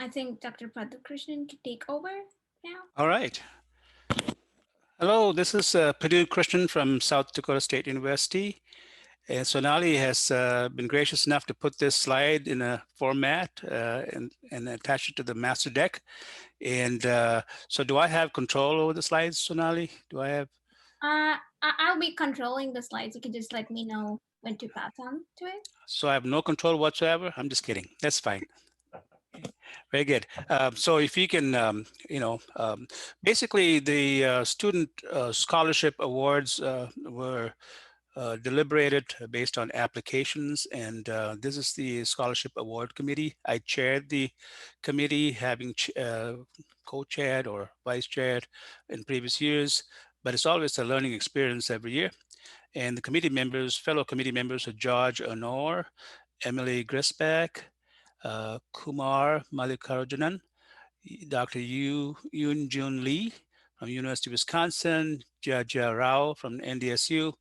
I think Dr. Pradhukrishnan can take over now. All right. Hello, this is Padu Krishnan from South Dakota State University. And Sonali has been gracious enough to put this slide in a format and attach it to the master deck. And so do I have control over the slides, Sonali? Do I have? I'll be controlling the slides. You can just let me know when to pass on to it. So I have no control whatsoever? I'm just kidding. That's fine. Very good. So if you can, basically the student scholarship awards were deliberated based on applications, and this is the Scholarship Award Committee. I chaired the committee, having co-chaired or vice-chaired in previous years, but it's always a learning experience every year. And the committee members, fellow committee members are George Honor, Emily Grisbeck, Kumar Mallikarjunan, Dr. Yoon Jun Lee from University of Wisconsin, Jia Rao from NDSU,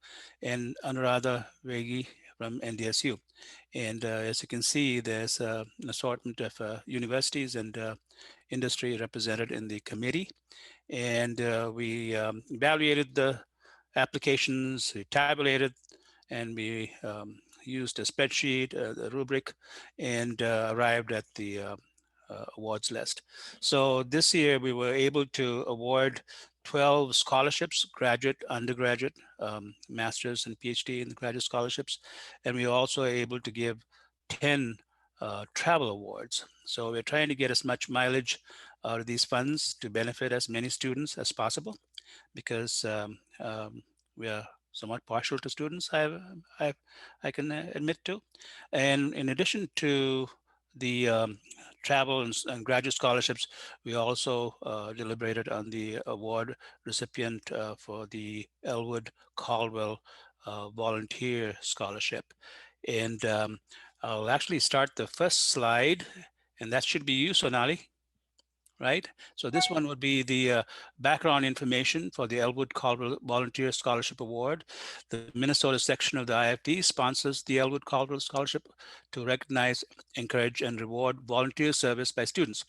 and Anuradha Vaidehi from NDSU. And as you can see, there's an assortment of universities and industry represented in the committee. And we evaluated the applications, we tabulated, and we used a spreadsheet, the rubric, and arrived at the awards list. So this year we were able to award 12 scholarships, graduate, undergraduate, master's and PhD in the graduate scholarships. And we were also able to give 10 travel awards. So we're trying to get as much mileage out of these funds to benefit as many students as possible, because we are somewhat partial to students, I can admit to. And in addition to the travel and graduate scholarships, we also deliberated on the award recipient for the Elwood Caldwell Volunteer Scholarship. And I'll actually start the first slide, and that should be you, Sonali, right? So this one would be the background information for the Elwood Caldwell Volunteer Scholarship Award. The Minnesota section of the IFD sponsors the Elwood Caldwell Scholarship to recognize, encourage, and reward volunteer service by students.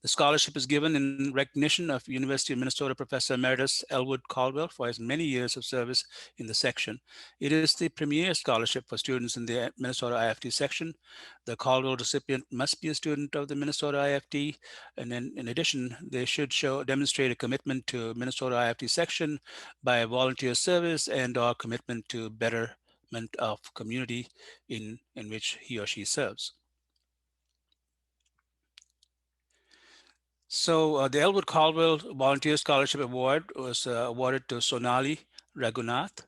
The scholarship is given in recognition of University of Minnesota Professor Emeritus Elwood Caldwell for his many years of service in the section. It is the premier scholarship for students in the Minnesota IFD section. The Caldwell recipient must be a student of the Minnesota IFD, and then in addition, they should demonstrate a commitment to Minnesota IFD section by volunteer service and/or commitment to betterment of community in which he or she serves. So the Elwood Caldwell Volunteer Scholarship Award was awarded to Sonali Raghunath.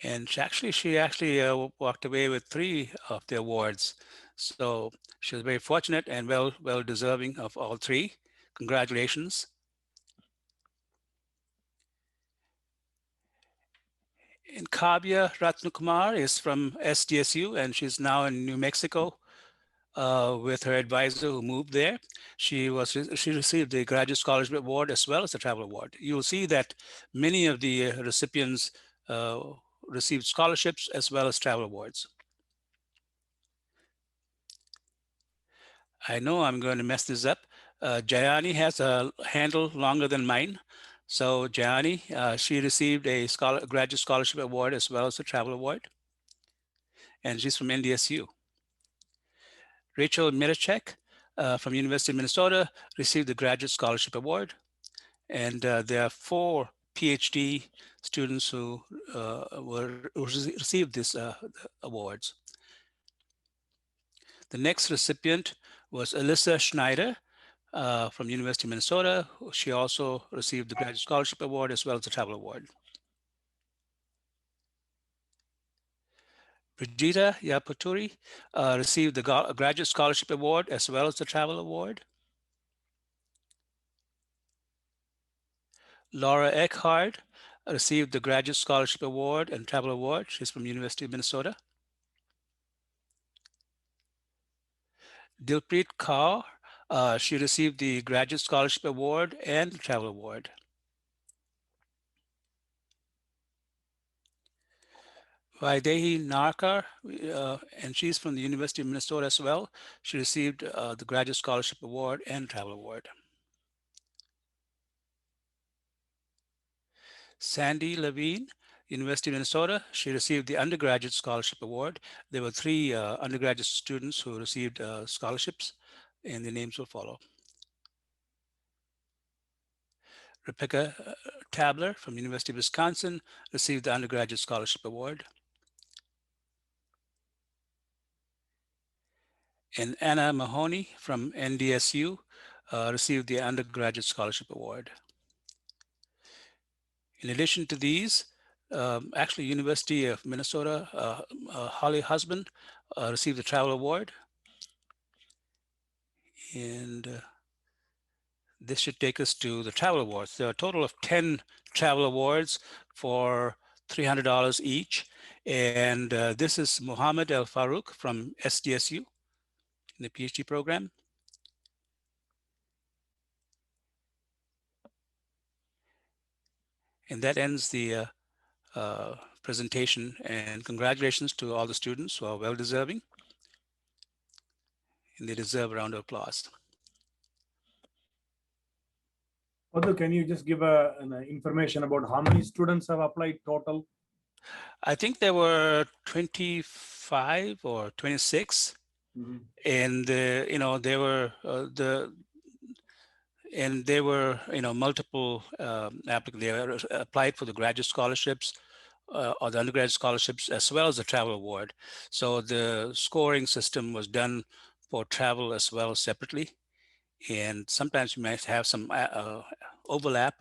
And she actually walked away with 3 of the awards. So she was very fortunate and well deserving of all 3. Congratulations. And Kaavya Rathnakumar is from SDSU, and she's now in New Mexico with her advisor who moved there. She received the Graduate Scholarship Award as well as the Travel Award. You'll see that many of the recipients received scholarships as well as travel awards. I know I'm going to mess this up. Jayani has a handle longer than mine. So Jayani, she received a Graduate Scholarship Award as well as a Travel Award. And she's from NDSU. Rachel Mitacek from University of Minnesota received the Graduate Scholarship Award. And there are 4 PhD students who received these awards. The next recipient was Alissa Schneider from University of Minnesota. She also received the Graduate Scholarship Award as well as the Travel Award. Brigitta Yaputri received the Graduate Scholarship Award as well as the Travel Award. Laura Eckhardt received the Graduate Scholarship Award and Travel Award. She's from University of Minnesota. Dilpreet Kaur, she received the Graduate Scholarship Award and the Travel Award. Vaidehi Narkar, and she's from the University of Minnesota as well. She received the Graduate Scholarship Award and Travel Award. Sandi Levine, University of Minnesota, she received the Undergraduate Scholarship Award. There were 3 undergraduate students who received scholarships, and their names will follow. Rebecca Tabler from the University of Wisconsin received the Undergraduate Scholarship Award. And Anna Mahoney from NDSU received the Undergraduate Scholarship Award. In addition to these, actually University of Minnesota, Holly Husband received the Travel Award. And this should take us to the travel awards. There are a total of 10 travel awards for $300 each. And this is Mohamed El Farouk from SDSU in the PhD program. And that ends the presentation, and congratulations to all the students who are well deserving, and they deserve a round of applause. Although, can you just give an information about how many students have applied total? I think there were 25 or 26, and you know, there were multiple applicants. They applied for the graduate scholarships or the undergraduate scholarships, as well as the travel award. So the scoring system was done for travel as well separately. And sometimes you might have some overlap.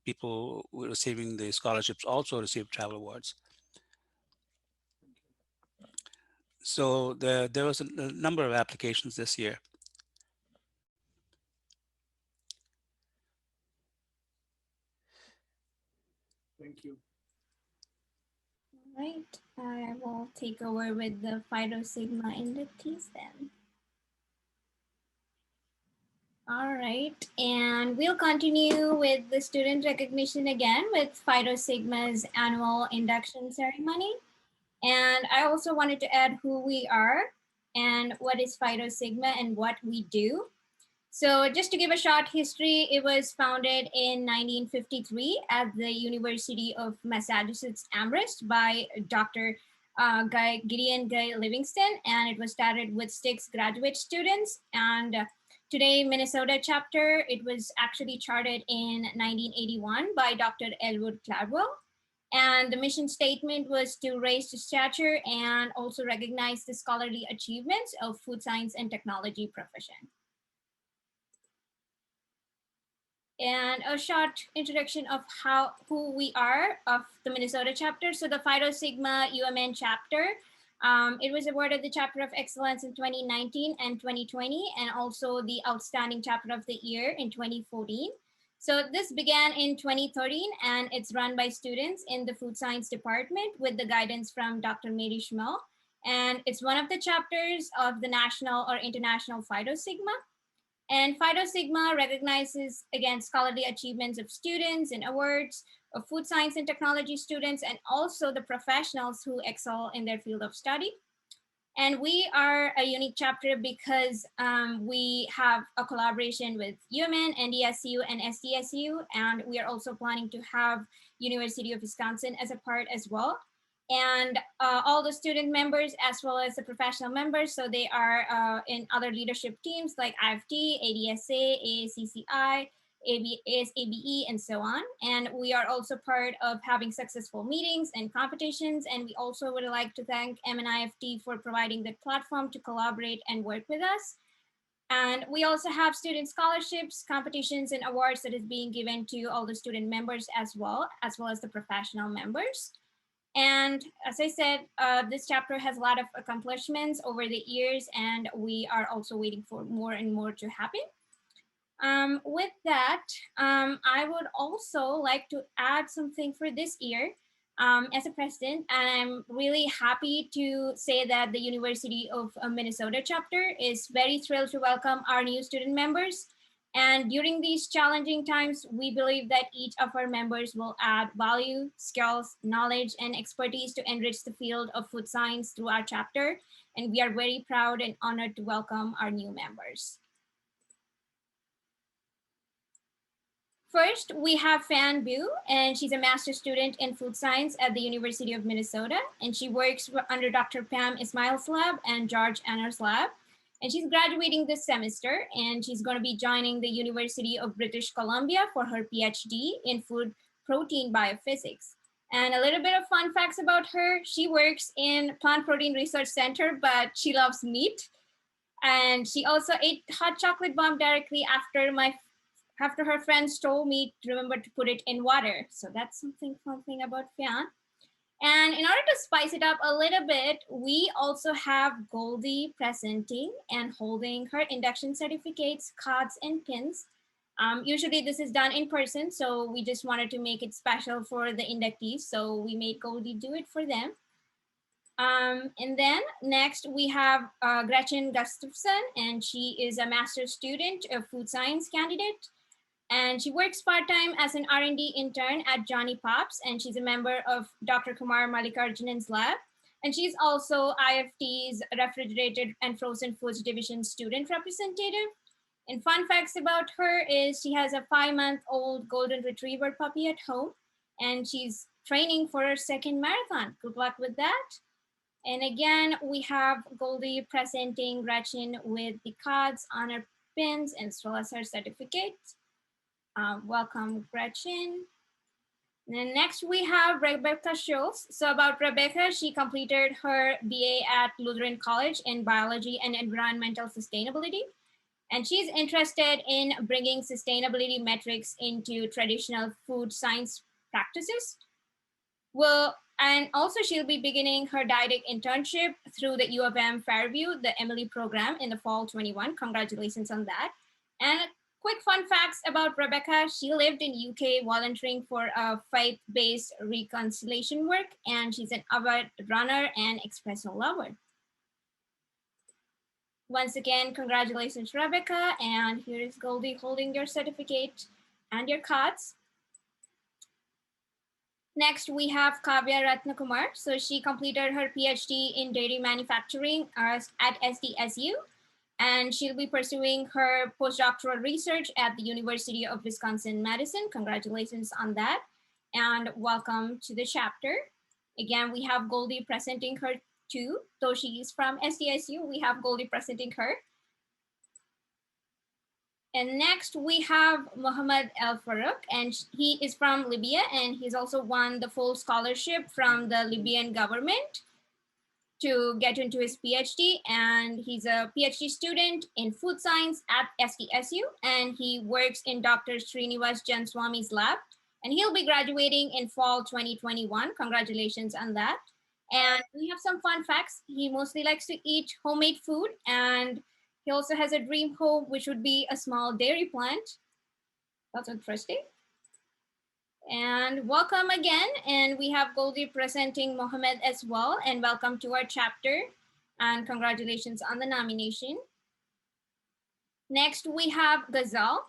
People receiving the scholarships also receive travel awards. So there was a number of applications this year. Thank you. All right, I will take over with the Phi Tau Sigma inductees then. All right, and we'll continue with the student recognition again with Phi Tau Sigma's annual induction ceremony. And I also wanted to add who we are and what is Phi Tau Sigma and what we do. So just to give a short history, it was founded in 1953 at the University of Massachusetts Amherst by Dr. Gideon Guy Livingston, and it was started with 6 graduate students. And today, Minnesota chapter, it was actually chartered in 1981 by Dr. Elwood Caldwell. And the mission statement was to raise the stature and also recognize the scholarly achievements of food science and technology profession. And a short introduction of who we are of the Minnesota chapter. So the Phi Tau Sigma UMN chapter, it was awarded the Chapter of Excellence in 2019 and 2020, and also the Outstanding Chapter of the Year in 2014. So this began in 2013, and it's run by students in the food science department with the guidance from Dr. Mary Schmel. And it's one of the chapters of the national or international Phi Tau Sigma. And Phi Tau Sigma recognizes, again, scholarly achievements of students and awards of food science and technology students, and also the professionals who excel in their field of study. And we are a unique chapter because we have a collaboration with UMN, NDSU, and SDSU, and we are also planning to have University of Wisconsin as a part as well. And all the student members as well as the professional members, so they are in other leadership teams like IFT, ADSA, AACCI, ASABE, and so on. And we are also part of having successful meetings and competitions. And we also would like to thank MNIFT for providing the platform to collaborate and work with us. And we also have student scholarships, competitions, and awards that is being given to all the student members as well as the professional members. And as I said, this chapter has a lot of accomplishments over the years, and we are also waiting for more and more to happen. With that, I would also like to add something for this year. As a president, I'm really happy to say that the University of Minnesota chapter is very thrilled to welcome our new student members. And during these challenging times, we believe that each of our members will add value, skills, knowledge, and expertise to enrich the field of food science through our chapter. And we are very proud and honored to welcome our new members. First, we have Fan Bu, and she's a master's student in food science at the University of Minnesota. And she works under Dr. Pam Ismail's lab and George Anner's lab. And she's graduating this semester, and she's going to be joining the University of British Columbia for her PhD in food protein biophysics. And a little bit of fun facts about her. She works in Plant Protein Research Center, but she loves meat. And she also ate hot chocolate bomb directly after her friends told me to remember to put it in water. So that's something fun thing about Fian. And in order to spice it up a little bit, we also have Goldie presenting and holding her induction certificates, cards, and pins. Usually this is done in person, so we just wanted to make it special for the inductees. So we made Goldie do it for them. And then next we have Gretchen Gustafson, and she is a master's student, a food science candidate. And she works part-time as an R&D intern at Johnny Pops, and she's a member of Dr. Kumar Mallikarjunan's lab. And she's also IFT's Refrigerated and Frozen Foods Division student representative. And fun facts about her is she has a 5-month-old golden retriever puppy at home, and she's training for her second marathon. Good luck with that. And again, we have Goldie presenting Gretchen with the cards, honor pins, and as well as her certificates. Welcome, Gretchen. And then next we have Rebecca Schultz. So about Rebecca, she completed her BA at Lutheran College in Biology and Environmental Sustainability. And she's interested in bringing sustainability metrics into traditional food science practices. And also she'll be beginning her dietetic internship through the U of M Fairview, the Emily program in the fall 21. Congratulations on that. And quick fun facts about Rebecca. She lived in UK volunteering for a faith-based reconciliation work, and she's an avid runner and espresso lover. Once again, congratulations, Rebecca. And here is Goldie holding your certificate and your cards. Next, we have Kaavya Rathnakumar. So she completed her PhD in dairy manufacturing at SDSU. And she'll be pursuing her postdoctoral research at the University of Wisconsin-Madison. Congratulations on that. And welcome to the chapter. Again, we have Goldie presenting her too. Though she is from SDSU, we have Goldie presenting her. And next we have Mohamed Fruek, and he is from Libya, and he's also won the full scholarship from the Libyan government to get into his PhD, and he's a PhD student in food science at SDSU, and he works in Dr. Srinivas Janswami's lab, and he'll be graduating in fall 2021. Congratulations on that. And we have some fun facts. He mostly likes to eat homemade food, and he also has a dream home, which would be a small dairy plant. That's interesting. And welcome again. And we have Goldie presenting Mohamed as well. And welcome to our chapter. And congratulations on the nomination. Next, we have Ghazal.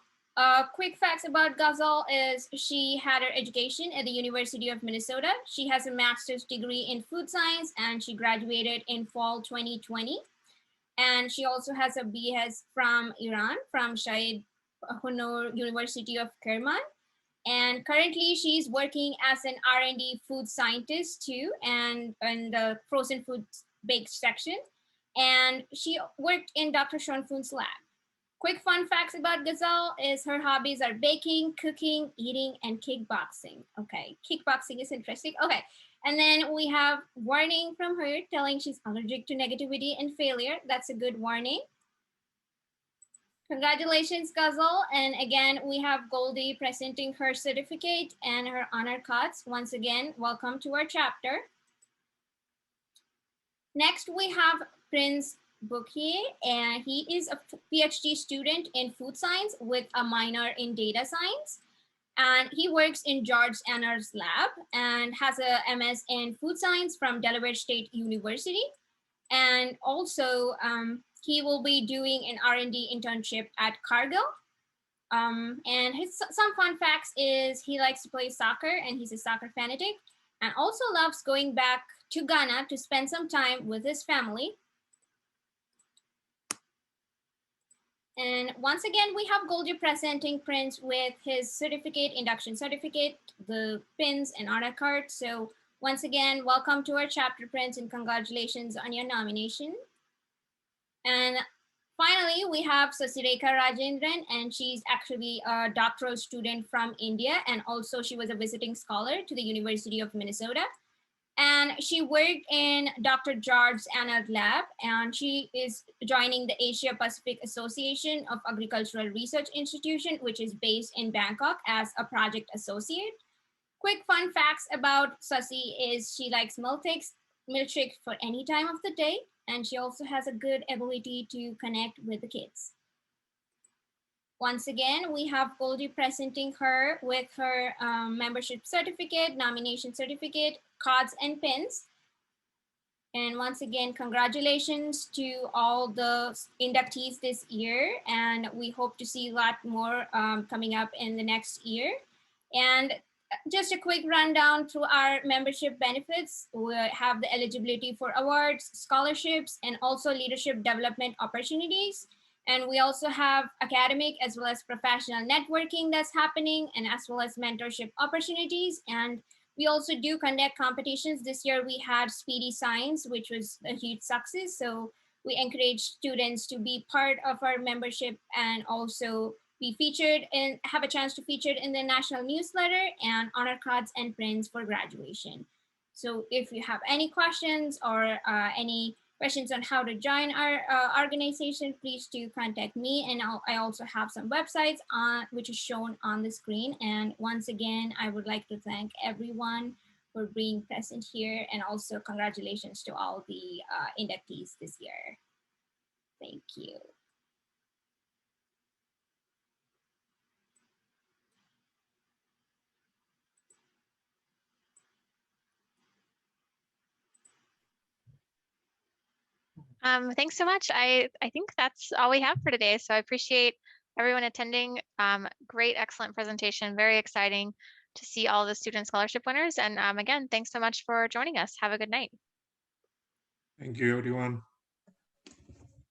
Quick facts about Ghazal is she had her education at the University of Minnesota. She has a master's degree in food science, and she graduated in fall 2020. And she also has a BS from Iran, from Shahid Honor University of Kerman. And currently she's working as an R&D food scientist too, and in the frozen food baked section. And she worked in Dr. Shonfun's lab. Quick fun facts about Ghazal is her hobbies are baking, cooking, eating, and kickboxing. Okay, kickboxing is interesting. Okay, and then we have warning from her telling she's allergic to negativity and failure. That's a good warning. Congratulations, Ghazal. And again, we have Goldie presenting her certificate and her honor cards. Once again, welcome to our chapter. Next, we have Prince Bouquier, and he is a PhD student in food science with a minor in data science. And he works in George Anner's lab and has a MS in food science from Delaware State University. And also, he will be doing an R&D internship at Cargill. And some fun facts is he likes to play soccer and he's a soccer fanatic, and also loves going back to Ghana to spend some time with his family. And once again, we have Goldie presenting Prince with his certificate, induction certificate, the pins and honor card. So once again, welcome to our chapter, Prince, and congratulations on your nomination. And finally, we have Sasireka Rajendran, and she's actually a doctoral student from India, and also she was a visiting scholar to the University of Minnesota. And she worked in Dr. George Anna's lab, and she is joining the Asia Pacific Association of Agricultural Research Institution, which is based in Bangkok, as a project associate. Quick fun facts about Sasi is she likes milkshakes for any time of the day, and she also has a good ability to connect with the kids. Once again, we have Goldie presenting her with her membership certificate, nomination certificate, cards and pins. And once again, congratulations to all the inductees this year. And we hope to see a lot more coming up in the next year. And just a quick rundown through our membership benefits. We have the eligibility for awards, scholarships, and also leadership development opportunities. And we also have academic as well as professional networking that's happening, and as well as mentorship opportunities. And we also do conduct competitions. This year we had Speedy Science, which was a huge success. So we encourage students to be part of our membership and also be featured and have a chance to feature in the national newsletter and honor cards and prints for graduation. So if you have any questions or any questions on how to join our organization, please do contact me. And I also have some websites which is shown on the screen. And once again, I would like to thank everyone for being present here, and also congratulations to all the inductees this year. Thank you. Thanks so much. I think that's all we have for today. So I appreciate everyone attending. Great, excellent presentation. Very exciting to see all the student scholarship winners. And again, thanks so much for joining us. Have a good night. Thank you, everyone.